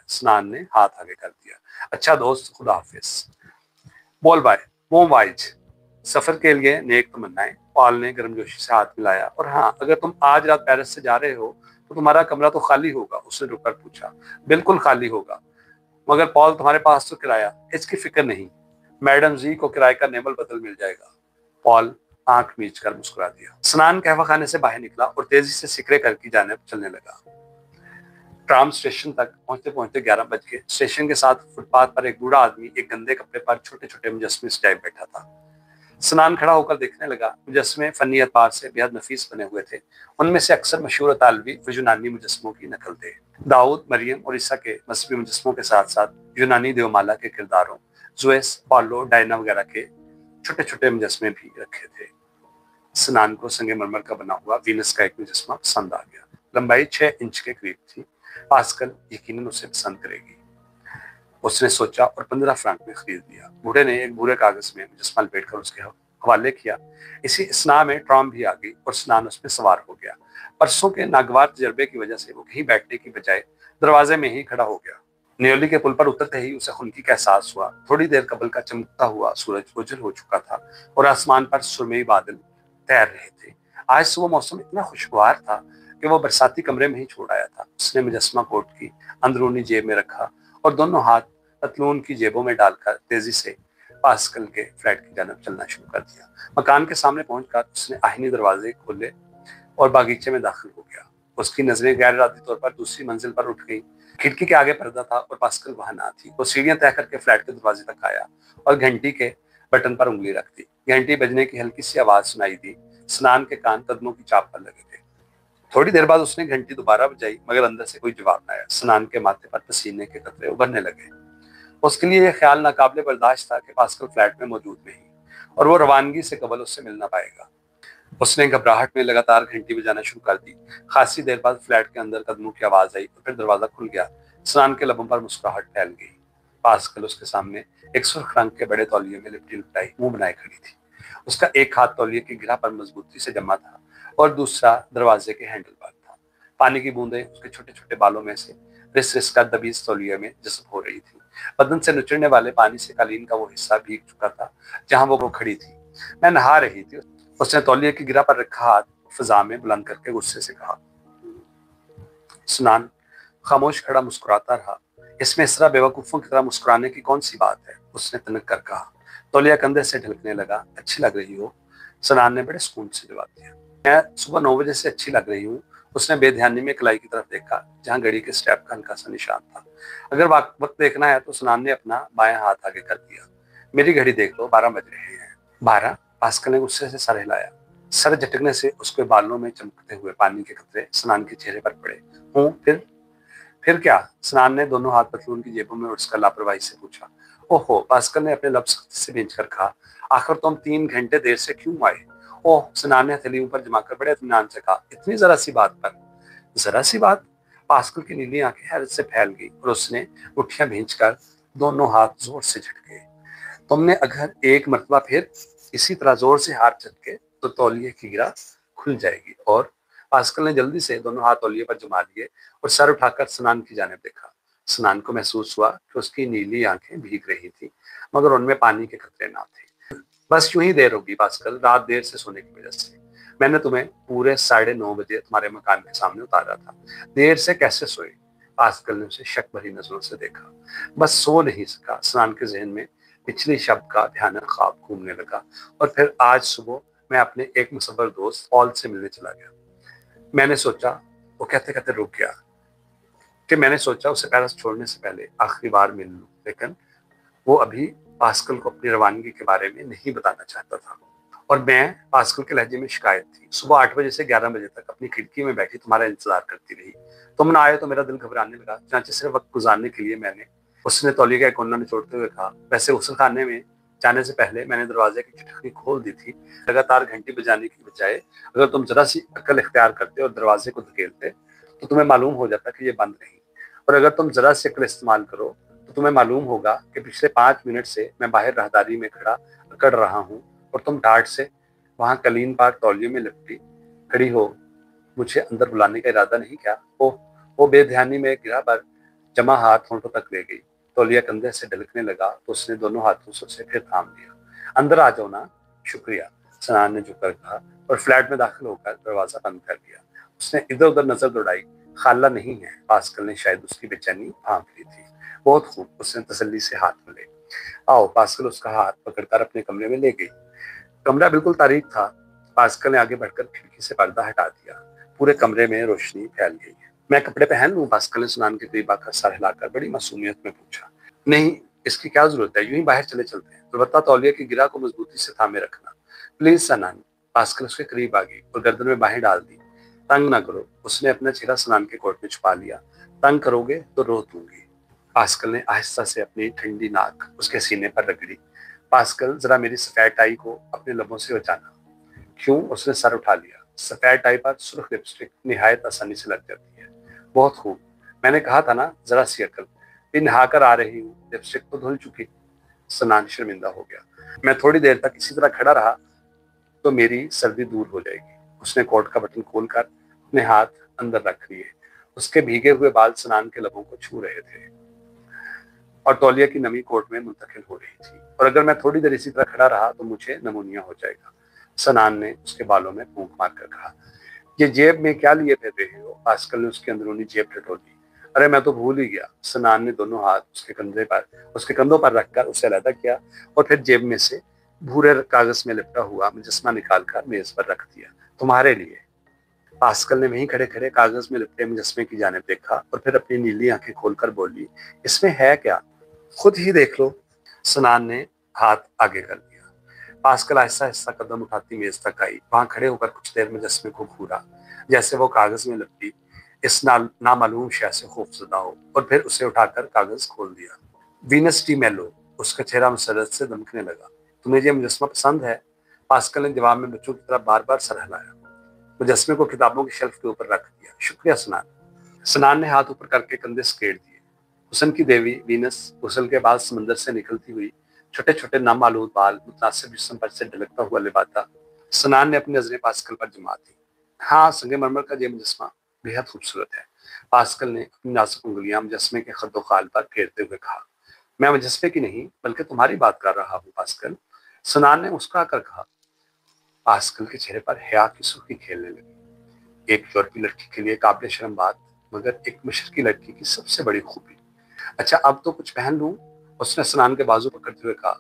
गया। स्नान ने हाथ आगे कर दिया। अच्छा दोस्त, खुदा हाफिज। बोल बाय, बोम वाइज। सफर के लिए नेक तमन्नाएं। पॉल ने गर्मजोशी से हाथ मिलाया। और हाँ, अगर तुम आज रात पेरिस से जा रहे हो तो तुम्हारा कमरा तो खाली होगा, उसने रुककर पूछा। बिल्कुल खाली होगा, मगर पॉल तुम्हारे पास तो किराया। इसकी फिक्र नहीं, मैडम जी को किराए का नेमल बदल मिल जाएगा। पॉल आंख मीच कर मुस्कुरा दिया। स्नान कहवा खाने से बाहर निकला और तेजी से सिकरे घर की जानिब चलने लगा। ट्राम स्टेशन तक पहुंचते पहुंचते 11 बज गए। स्टेशन के साथ फुटपाथ पर एक बूढ़ा आदमी एक गंदे कपड़े पर छोटे छोटे मुजस्मे सजाए बैठा था। स्नान खड़ा होकर देखने लगा। मुजस्मे फनी एतबार से बेहद नफीस बने हुए थे। उनमें से अक्सर मशहूर इतालवी व यूनानी मुजस्मों की नकल थे। दाऊद, मरियम और ईसा के मजहबी मुजस्मों के साथ साथ यूनानी देवमाला के किरदारों जुएस, पॉलो, डायना वगैरह के छोटे छोटे मुजस्मे भी रखे थे। स्नान को संगमरमर का बना हुआ वीनस का एक मुजस्मा पसंद आ गया। लंबाई 6 इंच के करीब थी। पास्कल यकीनन उसे पसंद करेगी, उसने सोचा और 15 फ्रांक में खरीद लिया। बूढ़े ने एक भूरे कागज में मुजस्मा लपेटकर उसके हवाले किया। इसी स्नान में ट्राम भी आ गई और स्नान उसमें सवार हो गया। परसों के नागवार तजर्बे की वजह से वो कहीं बैठने की बजाय दरवाजे में ही खड़ा हो गया। न्योली के पुल पर उतरते ही उसे खुनकी का एहसास हुआ। थोड़ी देर कबल का चमकता हुआ सूरज उजल हो चुका था और आसमान पर सुरमई बादल तैर रहे थे। आज सुबह मौसम इतना खुशगवार था कि वो बरसाती कमरे में ही छोड़ आया था। उसने मुजस्मा कोट की अंदरूनी जेब में रखा और दोनों हाथ पतलून की जेबों में डालकर तेजी से पास्कल के फ्लैट की जानब चलना शुरू कर दिया। मकान के सामने पहुंचकर उसने आहिनी दरवाजे खोले और बागीचे में दाखिल हो गया। उसकी नजरें गैर इरादी तौर पर दूसरी मंजिल पर उठ गई। खिड़की के आगे पर्दा था और पास्कल वहां ना थी। वो सीढ़ियां तय करके फ्लैट के दरवाजे तक आया और घंटी के बटन पर उंगली रख दी। घंटी बजने की हल्की सी आवाज सुनाई दी। स्नान के कान कदमों की चाप पर लगे थे। थोड़ी देर बाद उसने घंटी दोबारा बजाई, मगर अंदर से कोई जवाब न आया। स्नान के माथे पर पसीने के कतरे उभरने लगे। उसके लिए यह ख्याल नाकाबिले बर्दाश्त था कि पास्कल फ्लैट में मौजूद नहीं और वो रवानगी से कबल उससे मिलना पाएगा। उसने घबराहट में लगातार घंटी बजाना शुरू कर दी। खासी देर बाद फ्लैट के अंदर कदमों की आवाज आई और फिर दरवाजा खुल गया। स्नान के लबों पर मुस्कुराहट फैल गई। पास्कल उसके सामने एक सुर्ख रंग के बड़े तौलिए में लिपटी लिपटाई मुंह बनाए खड़ी थी। उसका एक हाथ तौलिए की गिरा पर मजबूती से जमा था और दूसरा दरवाजे के हैंडल पर था। पानी की बूंदें उसके छोटे छोटे बालों में से रिस रिस कर दबीज तौलिए में जज्ब हो रही थी। बदन से नुचड़ने वाले पानी से कालीन का वो हिस्सा भीग चुका था जहां वो खड़ी थी। मैं नहा रही थी, उसने तौलिए की गिरा पर रखा हाथ फिजा में बुलंद करके गुस्से से कहा। स्नान खामोश खड़ा मुस्कुराता रहा। इसमें इस तरह बेवकूफों की तरह मुस्कुराने की कौन सी बात है, उसने तनक कर कहा। तौलिया कंधे से ढलकने लगा। अच्छी लग रही हो, स्नान ने बड़े सुकून से जवाब दिया। मैं सुबह 9 बजे से अच्छी लग रही हूँ। उसने बेध्यानी में कलाई की तरफ देखा जहाँ घड़ी के स्टेप का हल्का सा निशान था। अगर वक्त देखना है तो स्नान ने अपना बायां हाथ आगे कर दिया। मेरी घड़ी देख लो, 12 बज रहे हैं। 12? पास्कल ने गुस्से से सर हिलाया। सर झटकने से उसके बालों में चमकते हुए पानी के कतरे स्नान के चेहरे पर पड़े। हूँ फिर क्या? स्नान ने दोनों हाथ पतलून की जेबों में उठकर लापरवाही से पूछा। ओहो, पास्कल ने अपने लब सख्ती से भींच कर कहा। आखिर तुम 3 घंटे देर से क्यों आए? ओह, स्नान ने हथेली ऊपर जमाकर बड़े इत्मीनान से कहा। इतनी जरा सी बात पर? जरा सी बात? पास्कल की नीली आंखें हैरत से फैल गई और उसने मुट्ठियां भींचकर दोनों हाथ जोर से झटके। तुमने अगर एक मरतबा फिर इसी तरह जोर से हाथ झटके तो तौलिए की गिरा खुल जाएगी। और पास्कल ने जल्दी से दोनों हाथ तौलिए पर जमा लिए और सर उठाकर स्नान की जानिब देखा। स्नान को महसूस हुआ कि उसकी नीली आंखें भीग रही थी, मगर उनमें पानी के कतरे ना थे। बस यूं ही देर होगी पास्कल, रात देर से सोने की वजह से। मैंने तुम्हें पूरे 9:30 बजे तुम्हारे मकान के सामने उतारा था। देर से कैसे सोए? पास्कल ने उसे शक भरी नजरों से देखा। बस सो नहीं सका। स्नान के जहन में पिछले शब्द का भयानक ख्वाब घूमने लगा और फिर आज सुबह मैं अपने एक मुसव्वर दोस्त पॉल से मिलने चला गया। मैंने सोचा, वो कहते कहते रुक गया, कि मैंने सोचा उसे पेरिस छोड़ने से पहले आखिरी बार मिल लूं, लेकिन वो अभी पास्कल को अपनी रवानगी के बारे में नहीं बताना चाहता था। और मैं पास्कल के लहजे में शिकायत थी। सुबह 8 बजे से 11 बजे तक अपनी खिड़की में बैठी तुम्हारा इंतजार करती रही। तुम ना आए तो मेरा दिल घबराने लगा। चाचा सिर्फ वक्त गुजारने के लिए मैंने, उसने तौलिया का एक कोना निचोड़ते हुए कहा। वैसे गुस्ल खाने में जाने से पहले मैंने दरवाजे की खिड़की खोल दी थी। लगातार घंटी बजाने की बजाय अगर तुम जरा सी अक्ल इख्तियार करते और दरवाजे को धकेलते तो तुम्हें मालूम हो जाता कि ये बंद नहीं। और अगर तुम जरा सी अक्ल इस्तेमाल करो तो तुम्हें मालूम होगा कि पिछले 5 मिनट से मैं बाहर राहदारी में खड़ा अकड़ रहा हूँ और तुम ठाठ से वहां कलीन पार तौलिए में लिपटी खड़ी हो। मुझे अंदर बुलाने का इरादा नहीं क्या? वो बेध्यानी में गिरा पर जमा हाथ होंठों तक ले गई। तौलिया कंधे से ढलकने लगा तो उसने दोनों हाथों से उसे फिर थाम लिया। अंदर आ जाओ ना। शुक्रिया, सनान ने झुककर कहा और फ्लैट में दाखिल होकर दरवाजा बंद कर दिया। उसने इधर उधर नजर दौड़ाई। खाला नहीं है, पास्कल ने शायद उसकी बेचैनी भांप ली थी। बहुत खूब, उसने तसल्ली से हाथ मिले। आओ, पास्कल उसका हाथ पकड़कर अपने कमरे में ले गई। कमरा बिल्कुल तारीक था। पास्कल ने आगे बढ़कर खिड़की से पर्दा हटा दिया। पूरे कमरे में रोशनी फैल गई। मैं कपड़े पहन लूं? पास्कल ने सुनान के करीब आकर सर हिलाकर बड़ी मासूमियत में पूछा। नहीं, इसकी क्या जरूरत है, यूं ही बाहर चले चलते हैं। अलबत्ता तौलिया की गिरा को मजबूती से थामे रखना। प्लीज सनान। पास्कल उसके करीब आ गई और गर्दन में बाहें डाल दी। तंग ना करो। उसने अपना चेहरा सनान के कोट में छुपा लिया। तंग करोगे तो रो दूंगी। पास्कल ने आहिस्ता से अपनी ठंडी नाक उसके सीने पर रगड़ी। पास्कल, जरा मेरी सफेद टाई को अपने लबों से बचाना। क्यों? उसने सर उठा लिया। सफेद टाई पर सुर्ख लिपस्टिक निहायत आसानी से लग जाती है। बहुत खूब, मैंने कहा था ना, जरा सी अकल। भी नहाकर आ रही हूँ, लिपस्टिक तो धुल चुकी। सनान शर्मिंदा हो गया। मैं थोड़ी देर तक इसी तरह खड़ा रहा तो मेरी सर्दी दूर हो जाएगी। उसने कोट का बटन खोलकर अपने हाथ अंदर रख लिए। उसके भीगे हुए बाल सनान के लबों को छू रहे थे और तौलिया की नमी कोट में मुंतकिल हो रही थी। और अगर मैं थोड़ी देर इसी तरह खड़ा रहा तो मुझे नमूनिया हो जाएगा। सनान ने उसके बालों में फूंक मारकर कहा। ये जेब में क्या लिए फिर रहे हो? पास्कल ने उसकी अंदरूनी जेब टटोली। अरे मैं तो भूल ही गया। सनान ने दोनों हाथ उसके कंधों पर रखकर उसे अलहदा किया और फिर जेब में से भूरे कागज में लिपटा हुआ मुजस्मा निकालकर मेज पर रख दिया। तुम्हारे लिए। पास्कल ने वहीं खड़े खड़े कागज में लिपटे मुजस्मे की जानिब देखा और फिर अपनी नीली आंखें खोलकर बोली, इसमें है क्या? खुद ही देख लो। सनान ने हाथ आगे कर दिया। पास्कल आहिस्ता आहिस्ता कदम उठाती मेज तक आई। वहां खड़े होकर कुछ देर मुजस्मे को घूरा, जैसे वो कागज में लिपटी इस नामालूम शय से खौफजदा हो, और फिर उसे उठाकर कागज खोल दिया। वीनस डी मेलो। उसका चेहरा मुसरत से दमकने लगा। तुम्हें ये मुजस्मा पसंद है? पास्कल ने जवाब में बच्चों की तरह बार बार सर हिलाया। मुजस्मे को किताबों की शेल्फ के ऊपर रख दिया। शुक्रिया सनान। सनान ने हाथ ऊपर करके कंधे स्केट दिए। हुस्न की देवी वीनस गुसल के बाद समंदर से निकलती हुई, छोटे छोटे नामालूद बाल मुतनासिब जिस्म पर से ढलकता हुआ लिबाता। सनान ने अपनी नजरें पास्कल पर जमा दी। हाँ, संगमरमर का ये मुजस्मा बेहद खूबसूरत है। पास्कल ने अपनी नाजुक उंगलियां मुजस्मे के खद्दो खाल पर फेरते हुए कहा। मैं मुजस्मे की नहीं बल्कि तुम्हारी बात कर रहा हूँ पास्कल। सनान ने मुस्कुरा कर कहा। पास्कल के चेहरे पर हया की सुर्खी खेलने लगी। एक यूरोपी लड़की के लिए काबिल शर्म बात, मगर एक मशरकी लड़की की सबसे बड़ी खूबी। अच्छा, अब तो कुछ पहन लूं? उसने सनान के बाजू पकड़ते हुए कहा।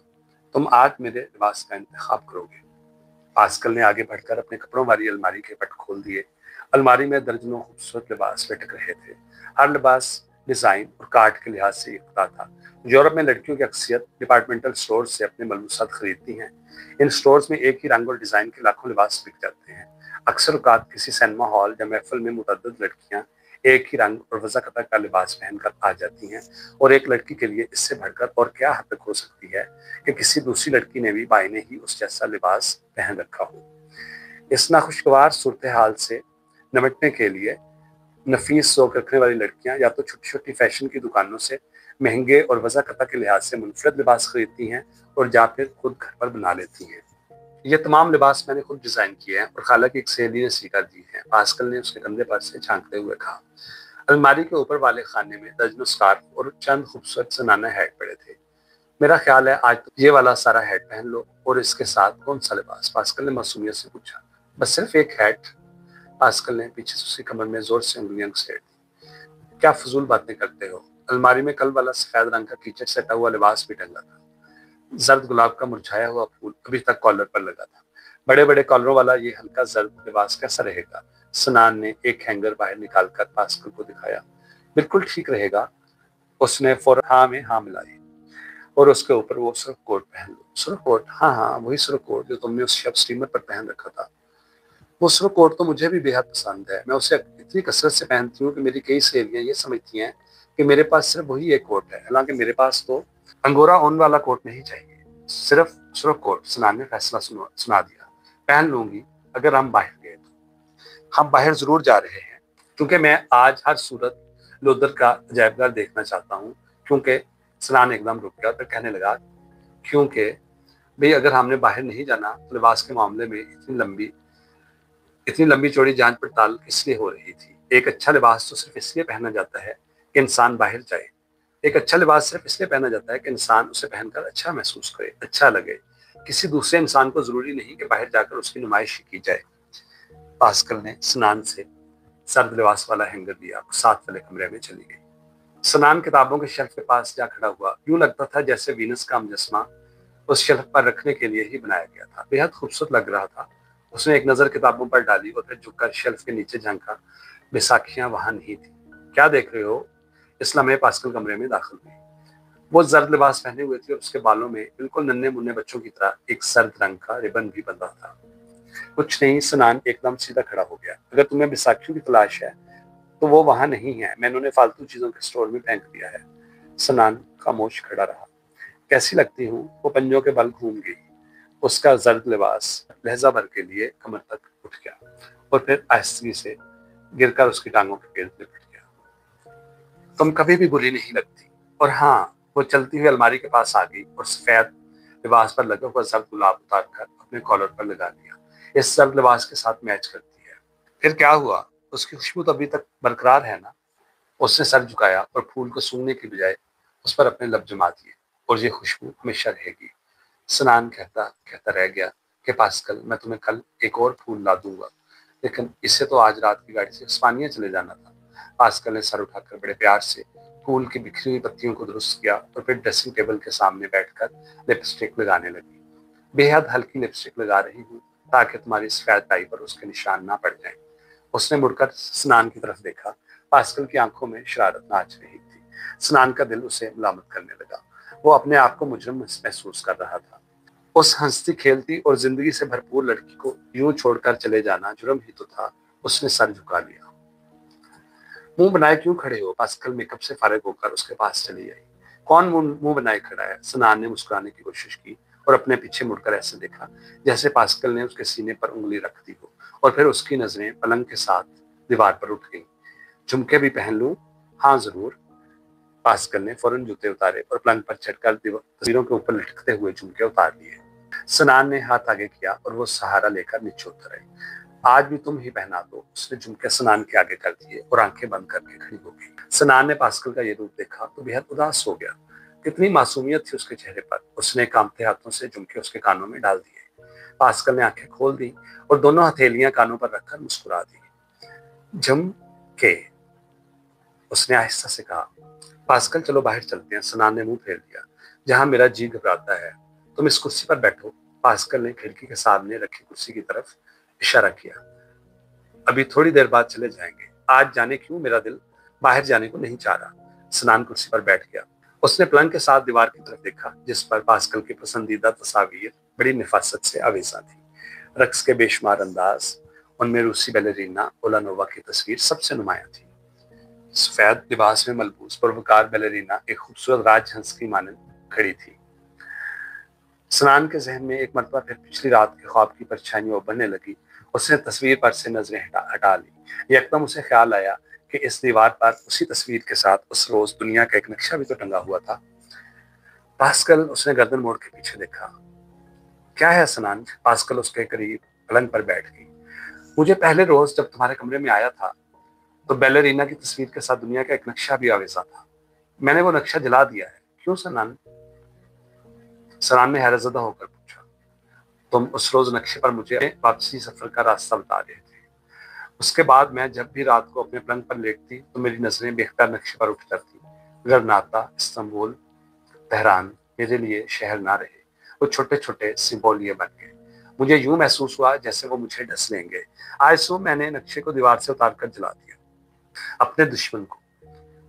तुम आज मेरे लिबास का इंतखाब करोगे। पास्कल ने आगे बढ़कर अपने कपड़ों वाली अलमारी के पट खोल दिए। अलमारी में दर्जनों खूबसूरत लिबास लटक रहे थे। हर लिबास डिजाइन और काट के लिहाज से इकता था। यूरोप में लड़कियों की अक्सरियत डिपार्टमेंटल स्टोर से अपने मलबूसात खरीदती हैं। इन स्टोर्स में एक ही रंग और डिजाइन के लाखों लिबास बिक जाते हैं। अक्सर औकात किसी सिनेमा हॉल या महफिल में मुतअद्दिद लड़कियां एक ही रंग और वज़ाकता का लिबास पहनकर आ जाती हैं, और एक लड़की के लिए इससे बढ़कर और क्या हद तक हो सकती है कि किसी दूसरी लड़की ने भी बायने ही उस जैसा लिबास पहन रखा हो। इस नाखुशगवार सूरत हाल से निपटने के लिए नफीस ज़ौक़ रखने वाली लड़कियां या तो छोटी छोटी फैशन की दुकानों से महंगे और वज़ाकता के लिहाज से मुनफरद लिबास खरीदती हैं और या फिर खुद घर पर बना लेती हैं। ये तमाम लिबास मैंने खुद डिजाइन किए हैं और खाला की एक सहेली ने सीखा दी है। पास्कल ने उसके कंधे पर से झांकते हुए कहा। अलमारी के ऊपर वाले खाने में दर्जनों स्कार्फ और चंद खूबसूरत सनाना हैट पड़े थे। मेरा ख्याल है आज तो ये वाला सारा हैट पहन लो। और इसके साथ कौन सा लिबास? पास्कल ने मासूमियत से पूछा। बस सिर्फ एक हैट। पास्कल ने पीछे से उसकी कमर में जोर से उंगलियां घुसेड़ दी। क्या फजूल बातें करते हो? अलमारी में कल वाला सफेद रंग का कीचड़ सटा हुआ लिबास भी टंगा था। जर्द गुलाब का मुरझाया हुआ फूल अभी तक कॉलर पर लगा था। बड़े बड़े कॉलरों वाला ये हल्का जर्द लिबास कैसा रहेगा? सनान ने एक हैंगर बाहर निकालकर पास्कल को दिखाया। बिल्कुल ठीक रहेगा। उसने फौरन हाँ में हाँ मिलाई। और उसके ऊपर वो सुर्ख कोट पहन लो। सुर्ख कोट? हाँ हाँ, वही सुर्ख कोट जो तुमने उस शब स्टीमर पर पहन रखा था। वो सुर्ख कोट तो मुझे भी बेहद पसंद है। मैं उसे इतनी कसरत से पहनती हूँ कि मेरी कई सहेलियां ये समझती हैं कि मेरे पास सिर्फ वही एक कोट है। हालांकि मेरे पास तो अंगोरा ओन वाला कोट नहीं चाहिए, सिर्फ सुर्ख कोट। सनान ने फैसला सुना दिया। पहन लूंगी अगर हम बाहर गए तो। हम बाहर जरूर जा रहे हैं क्योंकि मैं आज हर सूरत लोदर का अजायबघर देखना चाहता हूँ। क्योंकि सनान एकदम रुक गया तो कहने लगा, क्योंकि भाई अगर हमने बाहर नहीं जाना तो लिबास के मामले में इतनी लंबी चौड़ी जांच पड़ताल इसलिए हो रही थी। एक अच्छा लिबास तो सिर्फ इसलिए पहना जाता है कि इंसान बाहर जाए। एक अच्छा लिबास सिर्फ इसलिए पहना जाता है कि इंसान उसे पहनकर अच्छा महसूस करे, अच्छा लगे। किसी दूसरे इंसान को जरूरी नहीं कि बाहर जाकर उसकी नुमाइश की जाए। पास्कल ने स्नान से सर्द लिबास वाला हैंगर दिया और साथ वाले कमरे में चली गई। स्नान किताबों के शेल्फ के पास जा खड़ा हुआ। यूं लगता था जैसे वीनस का मुजस्मा उस शेल्फ पर रखने के लिए ही बनाया गया था। बेहद खूबसूरत लग रहा था। उसने एक नजर किताबों पर डाली और फिर झुककर शेल्फ के नीचे झांका। बैसाखियां वहां नहीं थी। क्या देख रहे हो? इस लम्हे पास्कल कमरे में दाखिल हुई। वो जर्द लिबास पहने हुए थी और उसके बालों में बिल्कुल नन्हे मुन्ने बच्चों की तरह एक सर्द रंग का रिबन भी बंधा था। कुछ नहीं, स्नान एकदम सीधा खड़ा हो गया। अगर तुम्हें बैसाखियों की तलाश है तो वो वहां नहीं है। मैंने उन्हें फालतू चीजों के स्टोर में फेंक दिया है। स्नान खामोश खड़ा रहा। कैसी लगती हूँ? वो पंजों के बल घूम गई। उसका जर्द लिबास लहजा भर के लिए कमर तक उठ गया और फिर आहिस्ते से गिरकर उसकी टांगों के पेड़ में लिपट गया। तुम कभी भी बुरी नहीं लगती। और हाँ, वो चलती हुई अलमारी के पास आ गई और सफेद लिबास पर लगा हुआ जर्द गुलाब उतार कर अपने कॉलर पर लगा दिया। इस जर्द लिबास के साथ मैच करती है। फिर क्या हुआ? उसकी खुशबू तो अभी तक बरकरार है ना? उसने सर झुकाया और फूल को सूंघने की बजाय उस पर अपने लब जमा दिए। और ये खुशबू हमेशा रहेगी। स्नान कहता कहता रह गया कि पास्कल, मैं तुम्हें कल एक और फूल ला दूंगा, लेकिन इससे तो आज रात की गाड़ी से स्पानिया चले जाना था। पास्कल ने सर उठाकर बड़े प्यार से फूल की बिखरी हुई पत्तियों को दुरुस्त किया और फिर ड्रेसिंग टेबल के सामने बैठकर लिपस्टिक लगाने लगी। बेहद हल्की लिपस्टिक लगा रही हूँ ताकि तुम्हारी सफेद टाई पर उसके निशान ना पड़ जाएं। उसने मुड़कर स्नान की तरफ देखा। पास्कल की आंखों में शरारत नाच रही थी। स्नान का दिल उसे मुलामत करने लगा। वो अपने आप को मुजरिम महसूस कर रहा था। उस हंसती खेलती और जिंदगी से भरपूर लड़की को यूं छोड़कर चले जाना जुर्म ही तो था। उसने सर झुका लिया। मुंह बनाए क्यों खड़े हो? पास्कल मेकअप से फारिग होकर उसके पास चली आई। कौन मुंह बनाए खड़ा है? स्नान ने मुस्कुराने की कोशिश की और अपने पीछे मुड़कर ऐसे देखा जैसे पास्कल ने उसके सीने पर उंगली रख दी हो। और फिर उसकी नजरें पलंग के साथ दीवार पर उठ गई। झुमके भी पहन लूं? हाँ जरूर। पास्कल ने फौरन जूते उतारे और पलंग पर चढ़कर तस्वीरों के ऊपर लटकते हुए झुमके उतार लिए। स्नान ने हाथ आगे किया और वो सहारा लेकर नीचे उतर आई। आज भी तुम ही पहना दो। उसने झुमके स्नान के आगे कर दिए और आंखें बंद करके खड़ी हो गई। स्नान ने पास्कल का ये रूप देखा तो बेहद उदास हो गया। कितनी मासूमियत थी उसके चेहरे पर। उसने कांपते हाथों से झुमके उसके कानों में डाल दिए। पास्कल ने आंखें खोल दी और दोनों हथेलियां कानों पर रखकर मुस्कुरा दी। झुमके, उसने आहिस्ता से कहा। पास्कल, चलो बाहर चलते हैं। स्नान ने मुंह फेर लिया। जहां मेरा जी घबराता है। तुम इस कुर्सी पर बैठो। पास्कल ने खिड़की के सामने रखी कुर्सी की तरफ इशारा किया। अभी थोड़ी देर बाद चले जाएंगे। आज जाने क्यों मेरा दिल बाहर जाने को नहीं चाह रहा। स्नान कुर्सी पर बैठ गया। उसने पलंग के साथ दीवार की तरफ देखा जिस पर पास्कल की पसंदीदा तस्वीर बड़ी निफासत से आवेजा थी। रक्स के बेशुमार अंदाज, उनमें रूसी बैलेरिना ओलानोवा की तस्वीर सबसे नुमाया थी। सफेद लिबास में मलबूस पुरवकार बैलेरिना एक खूबसूरत राजहंस की मानद खड़ी थी। स्नान के जहन में एक मरतबा फिर पिछली रात के ख्वाब की परछाइयां उभरने लगी। उसने तस्वीर पर से नजरें हटा ली। एकदम उसे ख्याल आया कि इस दीवार पर उसी तस्वीर के साथ उस रोज दुनिया का एक नक्शा भी तो टंगा हुआ था। पास्कल, उसने गर्दन मोड़ के पीछे देखा। क्या है स्नान? पास्कल उसके करीब पलंग पर बैठ गई। मुझे पहले रोज जब तुम्हारे कमरे में आया था तो बैलेरिना की तस्वीर के साथ दुनिया का एक नक्शा भी आवेजा था। मैंने वो नक्शा जला दिया है। क्यों सनान? सनान ने हैरतज़दा होकर पूछा। तुम उस रोज नक्शे पर मुझे वापसी सफर का रास्ता बता रहे थे। उसके बाद मैं जब भी रात को अपने पलंग पर लेटती तो मेरी नजरें बेख्तियार नक्शे पर उठ जाती। गरनाता, इस्तांबुल, तेहरान मेरे लिए शहर ना रहे। वो छोटे छोटे सिंबोलिये बन गए। मुझे यूं महसूस हुआ जैसे वो मुझे डस लेंगे। आज सुबह मैंने नक्शे को दीवार से उतार कर जला दिया, अपने दुश्मन को।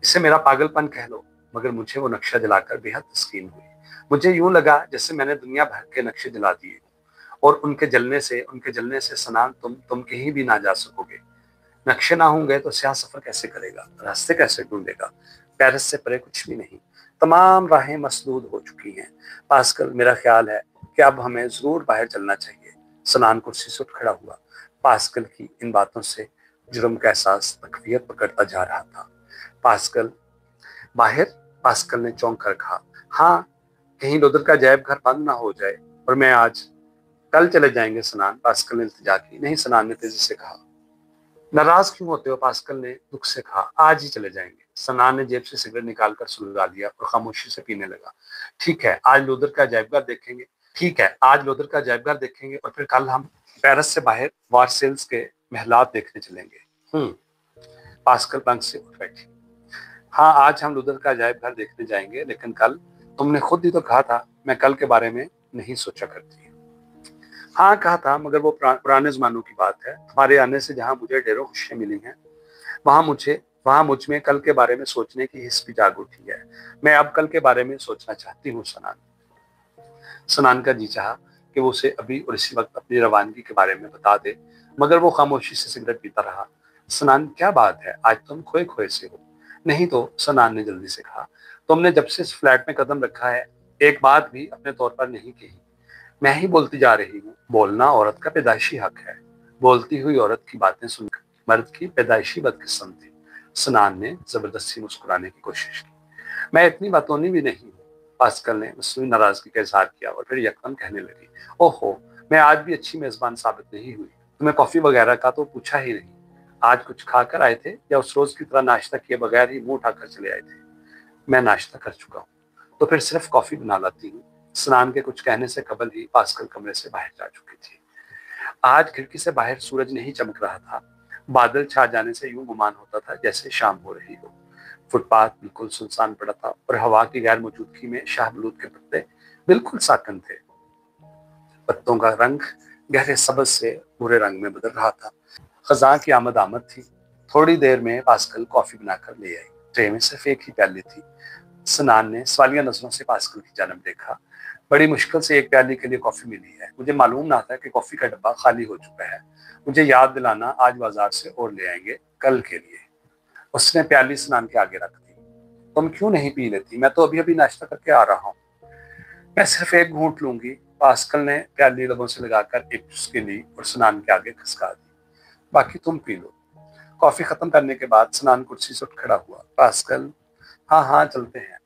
इसे मेरा पागलपन कह लो, मगर मुझे वो नक्शा जलाकर बेहद तस्कीन हुई। मुझे यूं लगा जैसे मैंने दुनिया भर के नक्शे जला दिए और उनके जलने से सनान तुम कहीं भी ना जा सकोगे। नक्शे ना होंगे तो स्याह सफर कैसे करेगा? रास्ते कैसे ढूंढेगा? पेरिस से परे कुछ भी नहीं। तमाम राहें मसदूद हो चुकी हैं। पास्कल, मेरा ख्याल है कि अब हमें जरूर बाहर चलना चाहिए। सनान कुर्सी से उठ खड़ा हुआ। पास्कल की इन बातों से जुर्म का एहसास तकवीत पकड़ता जा रहा था। पास्कल, बाहर? पास्कल ने चौंक कर कहा। हाँ, कहीं उधर का जैब घर बंद ना हो जाए और मैं आज कल चले जाएंगे सनान। पास्कल ने इल्तिजा की। नहीं, सनान ने तेजी से कहा। नाराज क्यों होते हो? पास्कल ने दुख से कहा। आज ही चले जाएंगे। सनान ने जेब से सिगरेट निकालकर सुलगा लिया और खामोशी से पीने लगा। ठीक है, आज लोदर का अजायबघर देखेंगे। ठीक है, आज लोदर का अजायबघर देखेंगे और फिर कल हम पेरिस से बाहर वारसेल्स के महलात देखने चलेंगे। पास्कल पंख से उठ बैठी। हाँ, आज हम लोदर का अजायबघर देखने जाएंगे, लेकिन कल तुमने खुद ही तो कहा था मैं कल के बारे में नहीं सोचा करती। हाँ कहा था, मगर वो पुराने जमानों की बात है। तुम्हारे आने से जहाँ मुझे ढेरों खुशियां मिली हैं, वहां मुझ में कल के बारे में सोचने की हिस्स भी जाग उठी है। मैं अब कल के बारे में सोचना चाहती हूँ। सनान का जी चाहा कि वो उसे अभी और इसी वक्त अपनी रवानगी के बारे में बता दे, मगर वो खामोशी से सिगरेट पीता रहा। सनान, क्या बात है, आज तुम खोए खोए से हो? नहीं तो, सनान ने जल्दी से कहा, तुमने जब से इस फ्लैट में कदम रखा है एक बात भी अपने तौर पर नहीं कही। मैं ही बोलती जा रही हूँ। बोलना औरत का पैदाइशी हक है। बोलती हुई औरत की बातें सुनकर मर्द की पैदाइशी बदकिस्मती। सनान ने जबरदस्ती मुस्कुराने की कोशिश की। मैं इतनी बातोनी भी नहीं हूँ। पास्कल ने मसनूई नाराजगी का इजहार किया और फिर यकदम कहने लगी, ओहो, मैं आज भी अच्छी मेजबान साबित नहीं हुई। तुम्हें कॉफी वगैरह का तो पूछा ही नहीं। आज कुछ खाकर आए थे या उस रोज की तरह नाश्ता किए बगैर ही मुंह उठाकर चले आए थे? मैं नाश्ता कर चुका हूँ। तो फिर सिर्फ कॉफी बना लाती हूँ। स्नान के कुछ कहने से कबल ही पास्कल कमरे से बाहर जा चुकी थी। आज खिड़की से बाहर सूरज नहीं चमक रहा था। बादल छा जाने से यूं गुमान होता था जैसे शाम हो रही हो। फुटपाथ बिल्कुल सुनसान पड़ा था और हवा की गैर मौजूदगी में शाहबलूत के पत्ते बिल्कुल साकन थे। पत्तों का रंग गहरे सबज से भूरे रंग में बदल रहा था। खजां की आमद थी। थोड़ी देर में पास्कल कॉफी बनाकर ले आई। ट्रे में सिर्फ एक ही प्याली थी। सनान ने सवालिया नजरों से पास्कल की जानब देखा। बड़ी मुश्किल से एक प्याली के लिए कॉफी मिली है। मुझे मालूम ना था कि कॉफी का डब्बा खाली हो चुका है। मुझे याद दिलाना, आज बाजार से और ले आएंगे कल के लिए। उसने प्याली सनान के आगे रख दी। तुम क्यों नहीं पी लेती? मैं तो अभी अभी नाश्ता करके आ रहा हूँ। मैं सिर्फ एक घूंट लूंगी। पास्कल ने प्याली लबों से लगाकर एक चुस्की ली और सनान के आगे खिसका दी। बाकी तुम पी लो। कॉफी खत्म करने के बाद सनान कुर्सी से उठ खड़ा हुआ। पास्कल, हाँ हाँ चलते हैं,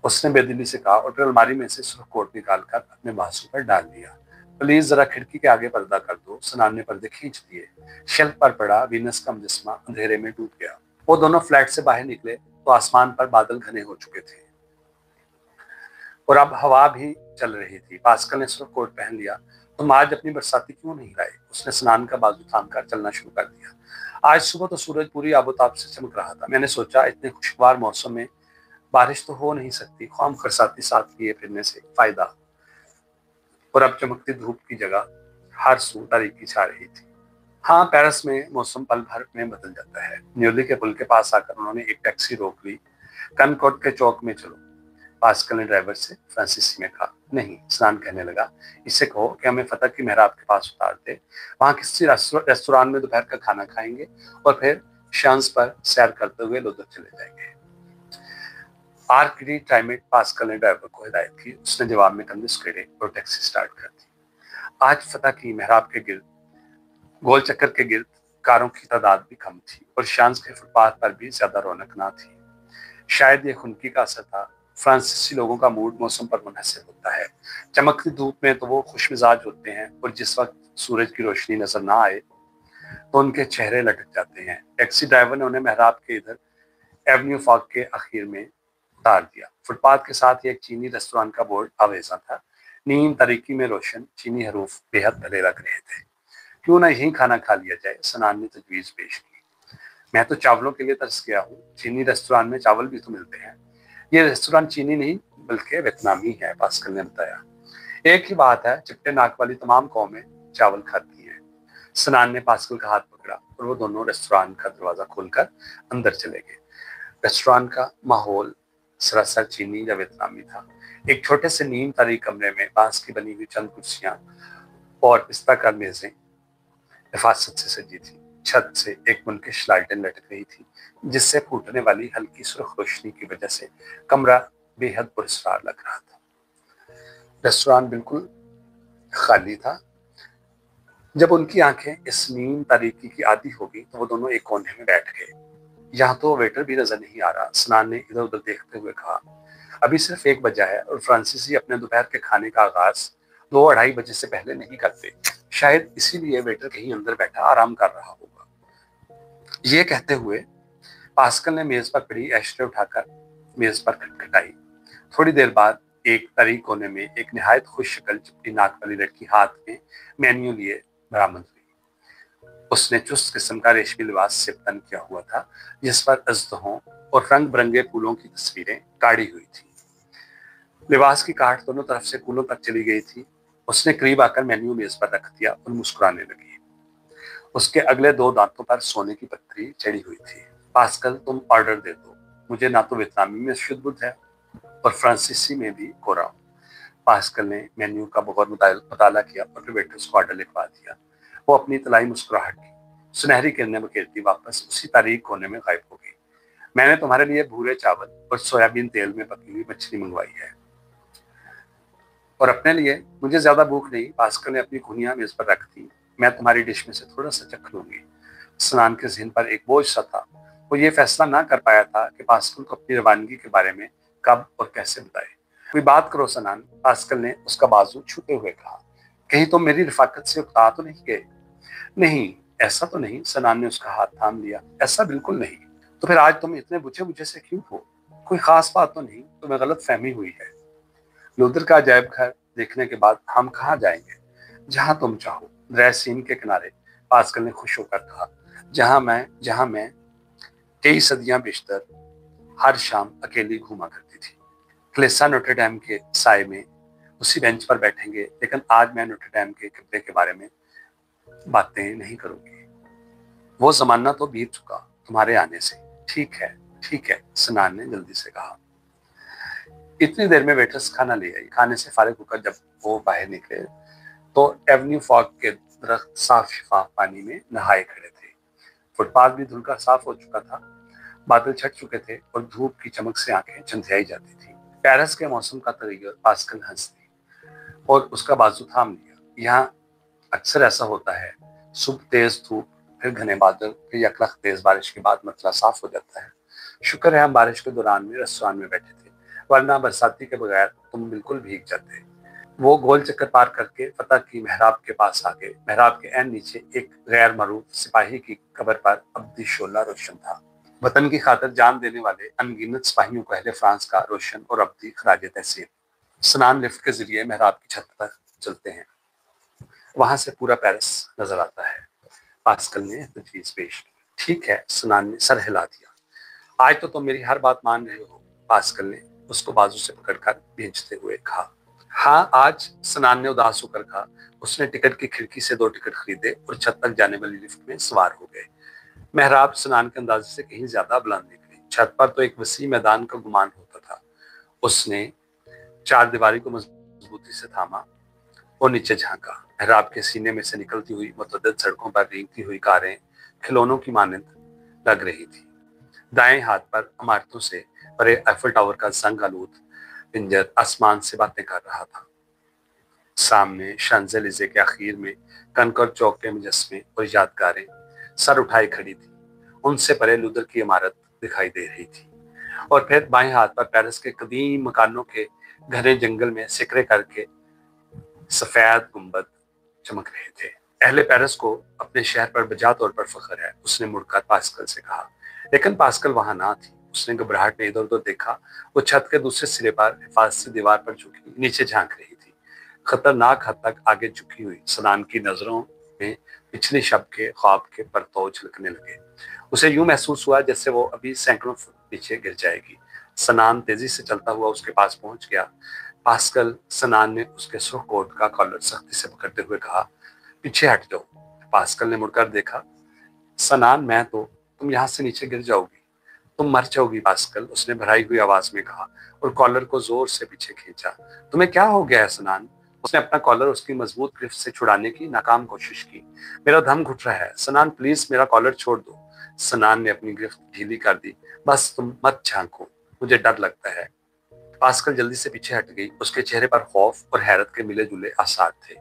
उसने बेदिली से कहा और फिर अलमारी में से सुर्ख कोट निकालकर अपने बाजू पर डाल दिया। प्लीज जरा खिड़की के आगे पर्दा कर दो। सनान ने पर्दे खींच दिए। शेल्फ पर पड़ा वीनस का मुजस्मा अंधेरे में डूब गया। वो दोनों फ्लैट से बाहर निकले तो आसमान पर बादल घने हो चुके थे और अब हवा भी चल रही थी। पास्कल ने सुर्ख कोट पहन लिया। तुम आज अपनी बरसाती क्यों नहीं लाए? उसने सनान का बाजू थाम कर चलना शुरू कर दिया। आज सुबह तो सूरज पूरी आबोताब से चमक रहा था। मैंने सोचा इतने खुशगवार मौसम में बारिश तो हो नहीं सकती। ख्वाम बरसाती साथ लिए फिरने से फायदा। और अब चमकती धूप की जगह हर सू तारीकी छा रही थी। हाँ, पेरिस में मौसम पल भर में बदल जाता है। न्यूली के पुल के पास आकर उन्होंने एक टैक्सी रोक ली। कनकॉर्ड के चौक में चलो, पास्कल ने ड्राइवर से फ्रांसीसी में कहा। नहीं, स्नान कहने लगा, इससे कहो कि हमें फतह की मेहराब के पास उतार दे। वहां किसी रेस्टोरेंट में दोपहर का खाना खाएंगे और फिर शांस पर सैर करते हुए लोदर चले जाएंगे। आर्कडी टाइमेट, पास्कल ने ड्राइवर को हिदायत की। उसने जवाब में कंधे उकेड़े और टैक्सी स्टार्ट कर दी। आज फतह की मेहराब के गिर्द, गोल चक्कर के गिर्द कारों की तादाद भी कम थी और शांस के फुटपाथ पर भी ज्यादा रौनक ना थी। शायद ये खुनकी का असर था। फ्रांसीसी लोगों का मूड मौसम पर मुनहसर होता है। चमकती धूप में तो वो खुश मिजाज होते हैं और जिस वक्त सूरज की रोशनी नजर ना आए तो उनके चेहरे लटक जाते हैं। टैक्सी ड्राइवर ने उन्हें मेहराब के इधर एवेन्यू फॉग के आखिर में उतार दिया। फुटपाथ के साथ ही एक चीनी रेस्टोरेंट का बोर्ड आवेजा था। नीम तारीकी में रोशन चीनी हरूफ बेहद भले लग रहे थे। क्यों ना यहीं खाना खा लिया जाए? सनान ने तजवीज पेश की। मैं तो चावलों के लिए तरस गया हूँ। चीनी रेस्टोरेंट में चावल भी तो मिलते हैं। ये रेस्टोरेंट चीनी नहीं बल्कि वियतनामी है, पास्कल ने बताया। एक ही बात है, चिट्टे नाक वाली तमाम कौमें चावल खाती हैं। सनान ने पास्कल का हाथ पकड़ा और वो दोनों रेस्टोरेंट का दरवाजा खोलकर अंदर चले गए। रेस्टोरेंट का माहौल सरासर चीनी या वियतनामी था। एक छोटे से नीम तारीख कमरे में बांस की बनी हुई चंद कुर्सियां और पिस्ता का मेजें हिफाजत से सजी थी। छत से एक मुनकिश लालटेन लटक रही थी जिससे फूटने वाली हल्की सुर्ख रोशनी की वजह से कमरा बेहद पुरस्कार लग रहा था। रेस्टोरेंट बिल्कुल खाली था। जब उनकी आंखें इस नीम तारीकी की आदी हो गई तो वो दोनों एक कोने में बैठ गए। यहाँ तो वेटर भी नजर नहीं आ रहा, सनान ने इधर उधर देखते हुए कहा। अभी सिर्फ 1 बजा है और फ्रांसीसी अपने दोपहर के खाने का आगाज 2-2:30 बजे से पहले नहीं करते। शायद इसीलिए वेटर कहीं अंदर बैठा आराम कर रहा होगा। ये कहते हुए पास्कल ने मेज पर पड़ी एशट्रे उठाकर मेज पर खटखटाई। थोड़ी देर बाद एक तरी कोने में एक निहायत खुश शक्ल चिपटी नाक वाली लड़की हाथ में मेन्यू लिए बरामद हुई। उसने चुस्त किस्म का रेशमी लिबास सिपतन किया हुआ था, जिस पर अजदहों और रंग बिरंगे फूलों की तस्वीरें काढ़ी हुई थी। लिबास की काट दोनों तरफ से कूलों तक चली गई थी। उसने करीब आकर मेन्यू मेज पर रख दिया और मुस्कुराने लगी। उसके अगले दो दांतों पर सोने की पत्थरी चढ़ी हुई थी। पास्कल, तुम ऑर्डर दे दो। मुझे ना तो वियतनामी में शुद्ध बुद्ध है और फ्रांसीसी में भी कोरा हूं। पास्कल ने मेन्यू का बहुत मुताला किया और फिर वेटर्स को ऑर्डर लिखवा दिया। वो अपनी तलाई मुस्कुराहट की सुनहरी किरणें बखेरती वापस उसी तारीख कोने में गायब हो गई। मैंने तुम्हारे लिए भूरे चावल और सोयाबीन तेल में पकी हुई मछली मंगवाई है। और अपने लिए? मुझे ज्यादा भूख नहीं। पास्कल ने अपनी घुनिया मेज पर रख दी। मैं तुम्हारी डिश में से थोड़ा सा चख लूंगी। स्नान के ज़हन पर एक बोझ सा था। वो ये फैसला ना कर पाया था कि पास्कल को अपनी रवानगी के बारे में कब और कैसे बताए। कोई बात करो सनान, पास्कल ने उसका बाजू छूते हुए कहा। कहीं तुम मेरी रफाकत से उकता तो नहीं गए? नहीं, ऐसा तो नहीं। सनान ने उसका हाथ थाम लिया। ऐसा बिल्कुल नहीं। तो फिर आज तुम इतने बुझे मुझे से क्यों हो? कोई खास बात तो नहीं, तुम्हें गलत फहमी हुई है। लुदर का अजायब घर देखने के बाद हम कहाँ जाएंगे? जहां तुम चाहो, ड्रेसीन के किनारे, पास्कल ने खुश होकर कहा। जहां मैं कई सदियां बेशतर हर शाम अकेली घूमा करती थी। क्लेसा नोटरडेम के साय में उसी बेंच पर बैठेंगे, लेकिन आज मैं नोटरडेम के किबले के बारे में बातें नहीं करूंगी। वो जमाना तो बीत चुका तुम्हारे आने से। ठीक है, ठीक है, सनान ने जल्दी से कहा। इतनी देर में वेटर्स खाना ले आई। खाने से फारिग होकर जब वो बाहर निकले तो एवेन्यू फॉग के दरख्त साफ शिफाफ पानी में नहाए खड़े थे। फुटपाथ भी धुलकर साफ हो चुका था। बादल छट चुके थे और धूप की चमक से आंखें चंधियाई जाती थी। पेरिस के मौसम का तगय्युर। पास्कल हंस दी और उसका बाजू थाम लिया। यहाँ अक्सर ऐसा होता है। सुबह तेज धूप, फिर घने बादल, फिर यकलख तेज बारिश के बाद मतला साफ हो जाता है। शुक्र है हम बारिश के दौरान में रेस्टोरेंट में बैठे थे, वरना बरसाती के बगैर तुम बिल्कुल भीग जाते। वो गोल चक्कर पार करके फतह की मेहराब के पास आ गए। मेहराब के ऐन नीचे एक गैर मरूफ सिपाही की कब्र पर अब्दी शोला रोशन था। वतन की खातिर जान देने वाले अनगिनत सिपाहियों को अहले फ्रांस का रोशन और अब्दी खराज तहसीन। स्नान लिफ्ट के जरिए मेहराब की छत पर चलते हैं। वहां से पूरा पेरिस नजर आता है। पास्कल ने तजवीज पेश की। ठीक है, स्नान ने सर हिला दिया। आज तो तुम मेरी हर बात मान रहे हो, पास्कल ने उसको बाजू से पकड़कर खींचते हुए कहा। हाँ आज, स्नान ने उदास होकर कहा। उसने टिकट की खिड़की से 2 टिकट खरीदे और छत तक जाने वाली लिफ्ट में सवार हो गए। मेहराब स्नान के अंदाजे से कहीं ज्यादा बुलंद निकली। छत पर तो एक वसी मैदान का गुमान होता था। उसने चार दीवारी को मजबूती से थामा और नीचे झांका। मेहराब के सीने में से निकलती हुई मुतअद्दिद सड़कों पर रेंगती हुई कारें खिलौनों की मानंद लग रही थी। दाएं हाथ पर इमारतों से परे एफिल टावर का जंग आलूद पिंजर आसमान से बातें कर रहा था। सामने शांजेलिजे के आखिर में कनकर चौक के मुजस्मे और यादगारें सर उठाए खड़ी थी। उनसे परे लुदर की इमारत दिखाई दे रही थी और फिर बाएं हाथ पर पेरिस के कदीम मकानों के घने जंगल में सिकरे करके सफेद गुंबद चमक रहे थे। अहले पेरिस को अपने शहर पर बजा तौर पर फख्र है, उसने मुड़कर पास्कल से कहा। लेकिन पास्कल वहां ना थी। उसने घबराहट में इधर उधर देखा। वो छत के दूसरे सिरे पर हिफाजत से दीवार पर झुकी नीचे झांक रही थी, खतरनाक हद तक आगे झुकी हुई। सनान की नजरों में पिछले शब के ख्वाब के परतौ झलकने लगे। उसे यूं महसूस हुआ जैसे वो अभी सैकड़ों फुट नीचे गिर जाएगी। सनान तेजी से चलता हुआ उसके पास पहुंच गया। पास्कल, सनान ने उसके सुर्ख कोट का कॉलर सख्ती से पकड़ते हुए कहा, पीछे हट जाओ। पास्कल ने मुड़कर देखा। सनान, मैं तो, तुम यहाँ से नीचे गिर जाओगी, तुम मर जाओगी पास्कल, उसने भराई हुई आवाज में कहा और कॉलर को जोर से पीछे खींचा। तुम्हें क्या हो गया है सनान? उसने अपना कॉलर उसकी मजबूत गिरफ्त से छुड़ाने की नाकाम कोशिश की। मेरा दम घुट रहा है सनान, प्लीज मेरा कॉलर छोड़ दो। सनान ने अपनी गिरफ्त ढीली कर दी। बस तुम मत झांको, मुझे डर लगता है। पास्कल जल्दी से पीछे हट गई। उसके चेहरे पर खौफ और हैरत के मिले जुले आसार थे।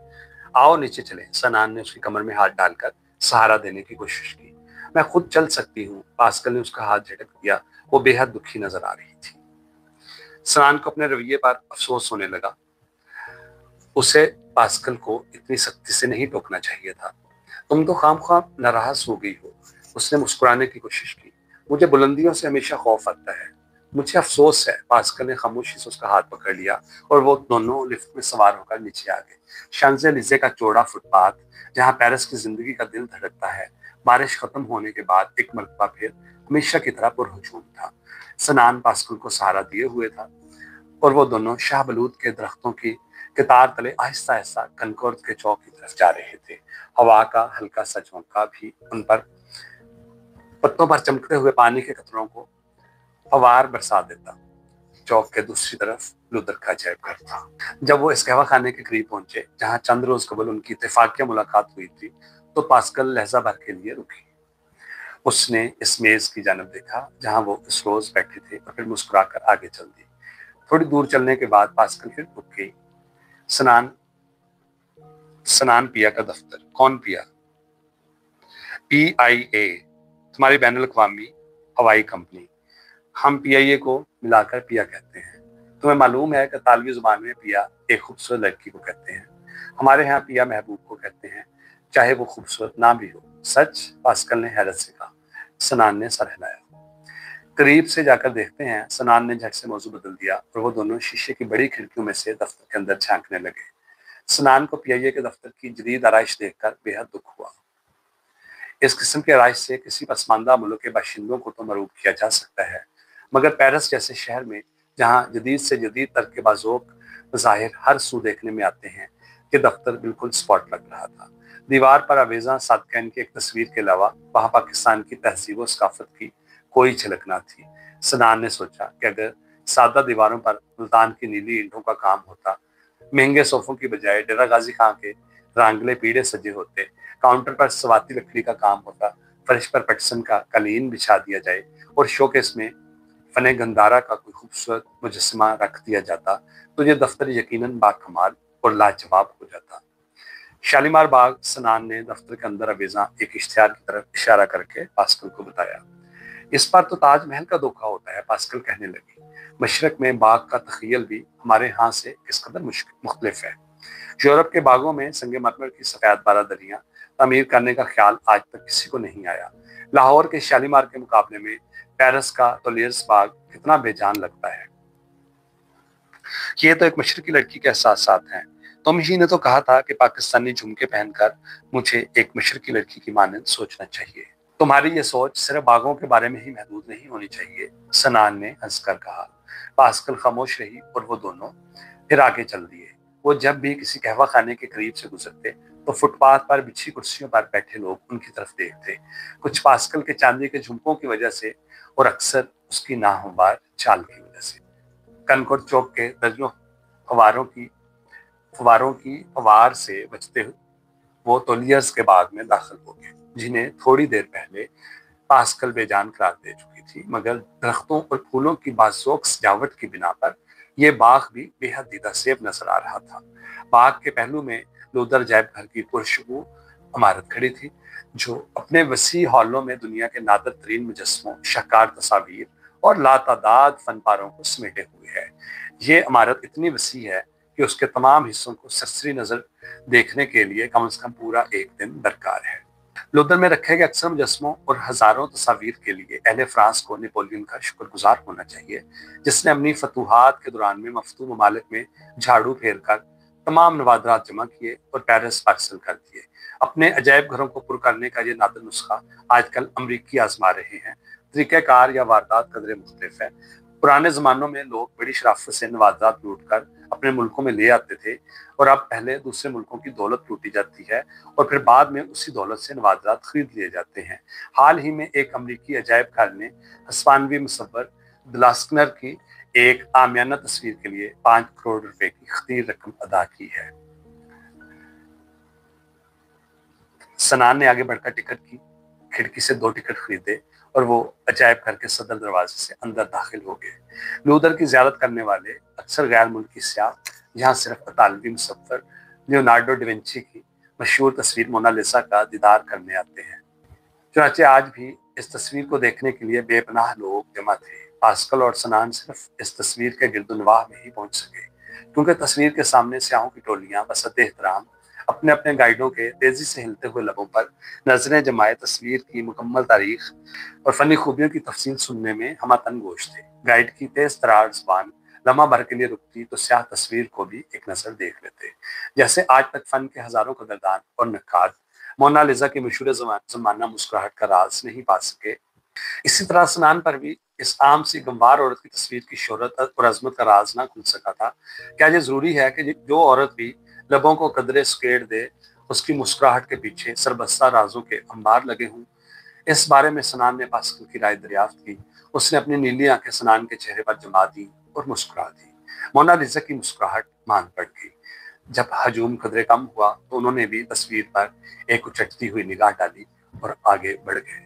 आओ नीचे चले। सनान ने उसकी कमर में हाथ डालकर सहारा देने की कोशिश की। मैं खुद चल सकती हूँ। पास्कल ने उसका हाथ झटक दिया। वो बेहद दुखी नजर आ रही थी। सनान को अपने रवैये पर अफसोस होने लगा। उसे पास्कल को इतनी सख्ती से नहीं टोकना चाहिए था। तुम तो खामख्वाह नाराज हो गई हो। उसने मुस्कुराने की कोशिश की। मुझे बुलंदियों से हमेशा खौफ आता है। मुझे अफसोस है। पास्कल ने खामोशी से उसका हाथ पकड़ लिया और वो दोनों लिफ्ट में सवार होकर नीचे आ गए। शांजेलिजे का चौड़ा फुटपाथ, जहाँ पेरिस की जिंदगी का दिल धड़कता है, बारिश खत्म होने के बाद एक मरतबा फिर हमेशा की तरह पुरहजूम था। सनान पास्कल को सहारा दिए हुए था और वो दोनों शाहबलूत के दरख्तों की कतार तले आहिस्ता आहिस्ता कनकॉर्ड के चौक की तरफ जा रहे थे। हवा का हल्का सा झोंका भी उन पर पत्तों पर चमकते हुए पानी के कतरों को फवार बरसा देता। चौक के दूसरी तरफ लुदर का अजायब घर था। जब वो इस कहवा खाने के करीब पहुंचे जहां चंद रोज कबल उनकी इत्तेफाकिया मुलाकात हुई थी, तो पास्कल लहजा भर के लिए रुकी। उसने इस मेज की जानब देखा जहां वो इस रोज बैठे थे और फिर मुस्कुराकर आगे चल दी। थोड़ी दूर चलने के बाद पास्कल फिर रुक गई। सनान सनान पिया का दफ्तर। कौन पिया? PIA, तुम्हारी बैनुल अक़वामी हवाई कंपनी। हम PIA को मिलाकर पिया कहते हैं। तुम्हें मालूम है कि तालवी जुबान में पिया एक खूबसूरत लड़की को कहते हैं। हमारे यहाँ पिया महबूब को कहते हैं, चाहे वो खूबसूरत ना भी हो। सच? पास्कल ने हैरत से कहा। सनान ने सर हिलाया। करीब से जाकर देखते हैं। सनान ने झट से मौजू बदल दिया और वो दोनों शीशे की बड़ी खिड़कियों में से दफ्तर के अंदर झांकने लगे। सनान को PIA के दफ्तर की जदीद आराइश देखकर बेहद दुख हुआ। इस किस्म की आराइश से किसी पसमानदा मुल्क के बाशिंदों को तो मरूब किया जा सकता है, मगर पेरिस जैसे शहर में, जहाँ जदीद से जदीद तरक बाज़ोक ज़ाहिर हर सू देखने में आते हैं, कि दफ्तर बिल्कुल स्पॉट लग रहा था। दीवार पर आवेजा सादकैन की एक तस्वीर के अलावा वहाँ पाकिस्तान की तहजीब व सकाफत की कोई झलक ना थी। सनान ने सोचा कि अगर सादा दीवारों पर मुल्तान की नीली ईंटों का काम होता, महंगे सोफों की बजाय डेरा गाजी खां के रांगले पीढ़े सजे होते, काउंटर पर सवाती लकड़ी का काम होता, फर्श पर पटसन का कालीन बिछा दिया जाए और शोकेस में फने गंदारा का कोई खूबसूरत मुजस्समा रख दिया जाता, तो ये दफ्तर यकीनन बाकमाल और लाजवाब हो जाता। शालीमार बाग। सनान ने दफ्तर के अंदर अवेजा एक इश्तिहार की तरफ इशारा करके पास्कल को बताया। इस बार तो ताजमहल का धोखा होता है, पास्कल कहने लगी। मशरक में बाग का तखयल भी हमारे यहाँ से किस कदर मुख्तलिफ है। यूरोप के बागों में संगमरमर की सफेद बारादरियां तामीर करने का ख्याल आज तक किसी को नहीं आया। लाहौर के शालीमार के मुकाबले में पेरिस का टोलियर्स बाग कितना बेजान लगता है। ये तो एक मशरकी लड़की के एहसासात हैं। तुम ही ने तो कहा था कि पाकिस्तानी झुमके पहनकर मुझे एक मशरकी लड़की की मानंद सोचना चाहिए। तुम्हारी ये सोच सिर्फ बागों के बारे में ही महदूद नहीं होनी चाहिए, सनान ने हंसकर कहा। पास्कल खामोश रही और वो दोनों फिर आगे चल दिए। वो जब भी किसी कहवा खाने के करीब से गुजरते तो फुटपाथ पर बिछी कुर्सियों पर बैठे लोग उनकी तरफ देखते, कुछ पास्कल के चांदी के झुमकों की वजह से और अक्सर उसकी नाहमवार चाल की वजह से। कनकोट चौक के दर्जनों फवारों की फवार से बचते हुए वो तोलियर्स के बाग में दाखिल हो गए, जिन्हें थोड़ी देर पहले पास्कल बेजान करार दे चुकी थी, मगर दरख्तों और फूलों की बाज़ोक सजावट की बिना पर यह बाग भी बेहद दीदासेब नजर आ रहा था। बाग के पहलू में लूदर जैब घर की पुरशबू इमारत खड़ी थी, जो अपने वसी हॉलों में दुनिया के नादर तरीन मुजस्मों, शाहकार तस्वीर और लातादाद फनपारों को समेटे हुए है। ये इमारत इतनी वसी है कि उसके तमाम हिस्सों को सरसरी नजर देखने के लिए कम से कम पूरा एक दिन दरकार है। लुदर में रखे गए अक्सर मुजस्मों और हजारों तस्वीर के लिए अहले फ्रांस को नेपोलियन का शुक्रगुजार होना चाहिए, जिसने अपनी फतूहात के दौरान में मफतू ममालिक में झाड़ू फेर कर तमाम नवादरात जमा किए और पेरिस पार्सल कर दिए। अपने अजायब घरों को पुर करने का ये नादर नुस्खा आजकल अमरीकी आजमा रहे हैं। तरीक़ाकार या वारदात कदरे मुख्तलिफ है। पुराने जमानों में लोग बड़ी शराफत से नवादरात लूट कर अपने मुल्कों में ले आते थे, और अब पहले दूसरे मुल्कों की दौलत लूटी जाती है और फिर बाद में उसी दौलत से नवादरात खरीद लिए जाते हैं। हाल ही में एक अमरीकी अजायब घर ने हस्पानवी मुसव्वर दलास्कनर की एक आमियाना तस्वीर के लिए 5 करोड़ रुपए की खतीर रकम अदा की है। सनान ने आगे बढ़कर टिकट की खिड़की से 2 टिकट खरीदे और वो अजायब घर के सदर दरवाजे से अंदर दाखिल हो गए। लूदर की ज़ियारत करने वाले अक्सर गैर मुल्की सयाह यहाँ सिर्फ इतालवी मुसव्वर लियोनार्डो डिविंची की मशहूर तस्वीर मोनालिसा का दीदार करने आते हैं। चुनांचे आज भी इस तस्वीर को देखने के लिए बेपनाह लोग जमा थे। पास्कल और सनान सिर्फ इस तस्वीर के गिरदुनवाह में ही पहुंच सके, क्योंकि तस्वीर के सामने स्याहों की टोलियां बसत एहतराम अपने अपने गाइडों के तेजी से हिलते हुए लबों पर नजरें जमाए तस्वीर की मुकम्मल तारीख और फनी खूबियों की तफसील सुनने में हम तंगोश थे। गाइड की तेज तरार जुबान लम्हा भर के लिए रुकती तो स्याह तस्वीर को भी एक नजर देख लेते, जैसे आज तक फन के हजारों कदरदान और नक्काद मोनालिजा की मशहूर जमाना मुस्कुराहट का राज नहीं पा सके। इसी तरह स्नान पर भी इस आम सी गंवार औरत की तस्वीर की शोहरत और अजमत का राज ना खुल सका था। क्या ये जरूरी है कि जो औरत भी लबों को कदरे स्केड़ दे, उसकी मुस्कुराहट के पीछे सरबस्ता राजों के अंबार लगे हों? इस बारे में सनान ने पास्कल की राय दरियाफ्त की। उसने अपनी नीली आंखें सनान के चेहरे पर जमा दी और मुस्कुरा दी। मोनालिजा की मुस्कुराहट मान पड़ गई। जब हजूम कदरे कम हुआ तो उन्होंने भी तस्वीर पर एक उचटती हुई निगाह डाली और आगे बढ़ गए।